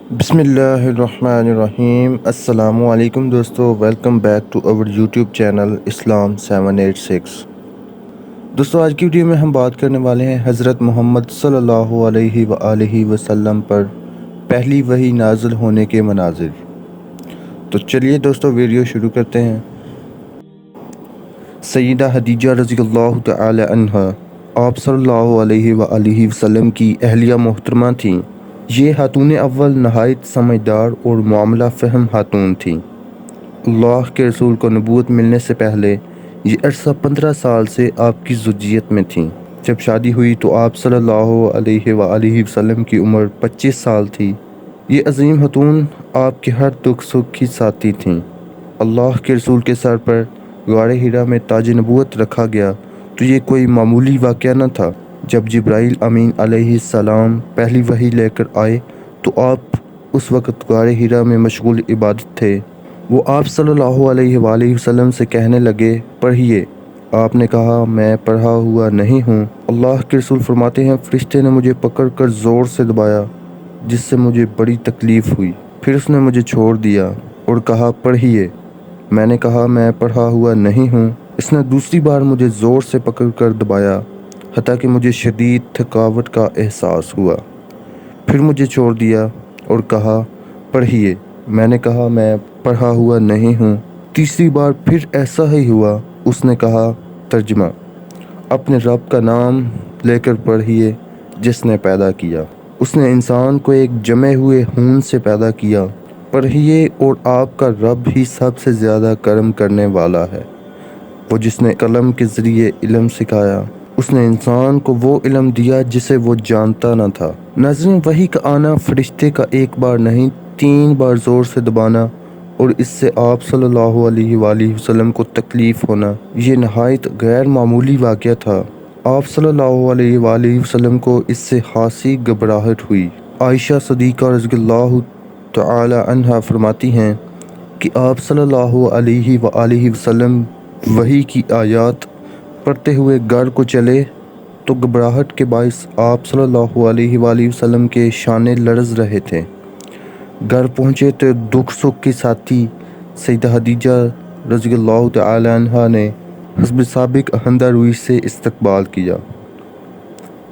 बिस्मिल्लाहिर्रहमानिर्रहीम। अस्सलामु अलैकुम दोस्तों, welcome back to our YouTube channel Islam 786। दोस्तों, आज की वीडियो में हम बात करने वाले हैं हज़रत मोहम्मद सल्लल्लाहु अलैहि वसल्लम पर पहली वही नाज़िल होने के मनाज़िर। तो चलिए दोस्तों, वीडियो शुरू करते हैं। सैयदा खदीजा रज़ियल्लाहु तआला अन्हा आप सल्लल्लाहु अलैहि वसल्लम की अहलिया मोहतरमा थीं। ये खातून अव्वल नहायत समझदार और मामला फ़हम खातून थीं। अल्लाह के रसूल को नबूवत मिलने से पहले ये अरसा 15 साल से आपकी ज़ुर्रियत में थीं। जब शादी हुई तो आप सल्लल्लाहु अलैहि वसल्लम की उम्र 25 साल थी। ये अजीम खातून आपके हर दुख सुख की साथी थीं। अल्लाह के रसूल के सर पर गारे हिरा में ताज नबूवत रखा गया तो ये कोई मामूली वाक़या न था। जब जिब्राइल अमीन अलैहिस्सलाम पहली वही लेकर आए तो आप उस वक़्त गारे हिरा में मशगूल इबादत थे। वो आप सल्लल्लाहु अलैहि वसल्लम से कहने लगे, पढ़िए। आपने कहा, मैं पढ़ा हुआ नहीं हूँ। अल्लाह के रसूल फरमाते हैं, फ़रिश्ते ने मुझे पकड़ कर ज़ोर से दबाया जिससे मुझे बड़ी तकलीफ़ हुई। फिर उसने मुझे छोड़ दिया और कहा, पढ़िए। मैंने कहा, मैं पढ़ा हुआ नहीं हूँ। इसने दूसरी बार मुझे ज़ोर से पकड़ कर दबाया हत्ता कि मुझे शदीद थकावट का एहसास हुआ। फिर मुझे छोड़ दिया और कहा, पढ़िए। मैंने कहा, मैं पढ़ा हुआ नहीं हूँ। तीसरी बार फिर ऐसा ही हुआ। उसने कहा, तर्जमा, अपने रब का नाम लेकर पढ़िए जिसने पैदा किया। उसने इंसान को एक जमे हुए खून से पैदा किया। पढ़िए, और आपका रब ही सबसे ज़्यादा करम करने वाला है, वो जिसने कलम के ज़रिए इल्म सिखाया। उसने इंसान को वो इल्म दिया जिसे वो जानता न था। नाज़रीन, वही का आना फ़रिश्ते का एक बार नहीं 3 बार ज़ोर से दबाना और इससे आप सल्लल्लाहु अलैहि वसल्लम को तकलीफ़ होना, ये नहायत गैर मामूली वाक़या था। आप सल्लल्लाहु अलैहि वसल्लम को इससे खासी घबराहट हुई। आयशा सदीक़ा रज़ियल्लाहु तआला अन्हा फरमाती हैं कि आप सल्लल्लाहु अलैहि वसल्लम वही की आयत पढ़ते हुए घर को चले तो घबराहट के बाइस आप सल्लल्लाहु अलैहि वसल्लम के शाने लरज़ रहे थे। घर पहुँचे तो दुख सुख की साथी सैयदा खदीजा रज़ियल्लाहु तआला अन्हा ने हस्ब साबिक़ हंदा रुई से इस्तकबाल किया।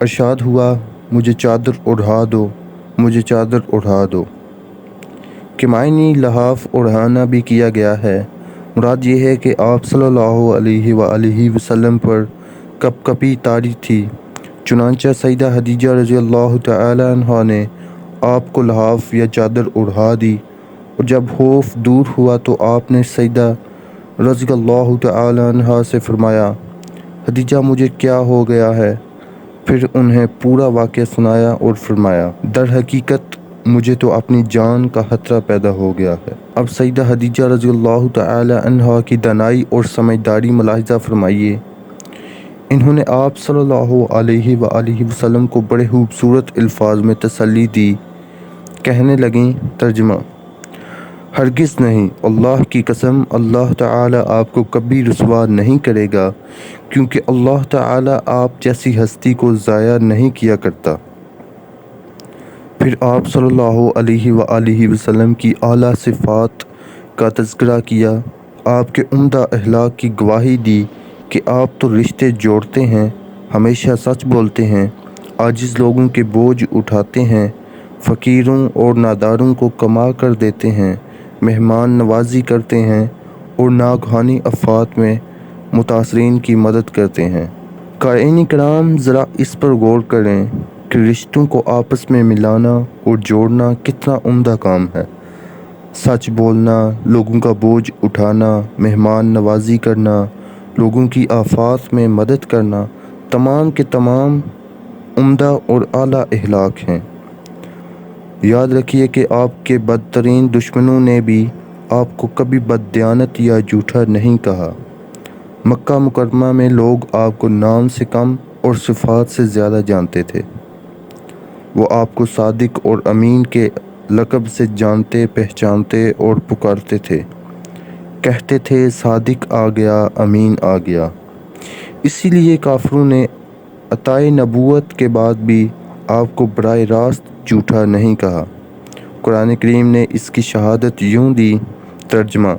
इरशाद हुआ, मुझे चादर ओढ़ा दो, मुझे चादर ओढ़ा दो। के मायनी लहाफ ओढ़ाना भी किया गया है। मुराद ये है कि आप सल्लल्लाहु अलैहि वसल्लम पर कपकपी तारी थी। चुनांचा सैयदा खदीजा रज़ियल्लाहु तआला अन्हा ने आपको लहाफ या चादर ओढ़ा दी और जब खौफ दूर हुआ तो आपने सैयदा रज़ियल्लाहु तआला अन्हा से फरमाया, खदीजा, मुझे क्या हो गया है? फिर उन्हें पूरा वाक़या सुनाया और फरमाया, दर हकीकत मुझे तो अपनी जान का खतरा पैदा हो गया है। अब सैयदा खदीजा रज़ियल्लाहु तआला अन्हा की दानाई और समझदारी मुलाहिज़ा फरमाइए। इन्होंने आप सल्लल्लाहु अलैहि वसल्लम को बड़े खूबसूरत अल्फाज में तसल्ली दी। कहने लगीं, तर्जमा, हरगिज़ नहीं, अल्लाह की कसम, अल्लाह ताला आपको कभी रुसवा नहीं करेगा, क्योंकि अल्लाह ताला आप जैसी हस्ती को ज़ाया नहीं किया करता। फिर आप सल्लल्लाहु अलैहि वसल्लम की आला सिफ़ात का तज़किरा किया। आपके उम्दा अखलाक की गवाही दी कि आप तो रिश्ते जोड़ते हैं, हमेशा सच बोलते हैं, आजिज़ लोगों के बोझ उठाते हैं, फ़कीरों और नादारों को कमा कर देते हैं, मेहमान नवाजी करते हैं और नागहानी आफ़ात में मुतासरीन की मदद करते हैं। क़ारीन किराम, ज़रा इस पर गौर करें कि रिश्तों को आपस में मिलाना और जोड़ना कितना उम्दा काम है। सच बोलना, लोगों का बोझ उठाना, मेहमान नवाजी करना, लोगों की आफ़ात में मदद करना, तमाम के तमाम उम्दा और आला अखलाक हैं। याद रखिए कि आपके बदतरीन दुश्मनों ने भी आपको कभी बददियानत या झूठा नहीं कहा। मक्का मुकर्रमा में लोग आपको नाम से कम और सिफ़ात से ज़्यादा जानते थे। वो आपको सादिक और अमीन के लक़ब से जानते, पहचानते और पुकारते थे। कहते थे, सादिक आ गया, अमीन आ गया। इसीलिए काफ़िरों ने अताए नबूवत के बाद भी आपको बराह रास्त झूठा नहीं कहा। قرآن کریم نے اس کی شہادت یوں دی، ترجمہ: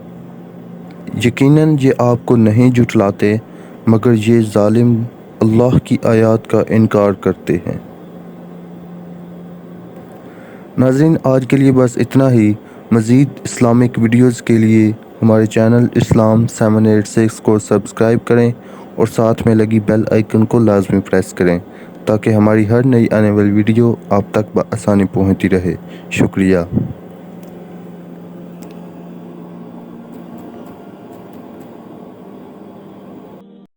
یقیناً یہ آپ کو نہیں جھٹلاتے مگر یہ ظالم اللہ کی آیات کا انکار کرتے ہیں۔ ناظرین، آج کے لیے بس اتنا ہی۔ مزید اسلامک ویڈیوز کے لیے ہمارے چینل اسلام 786 کو سبسکرائب کریں اور ساتھ میں لگی بیل آئیکن کو لازمی پریس کریں تاکہ ہماری ہر نئی آنے والی ویڈیو آپ تک بآسانی پہنچتی رہے۔ شکریہ۔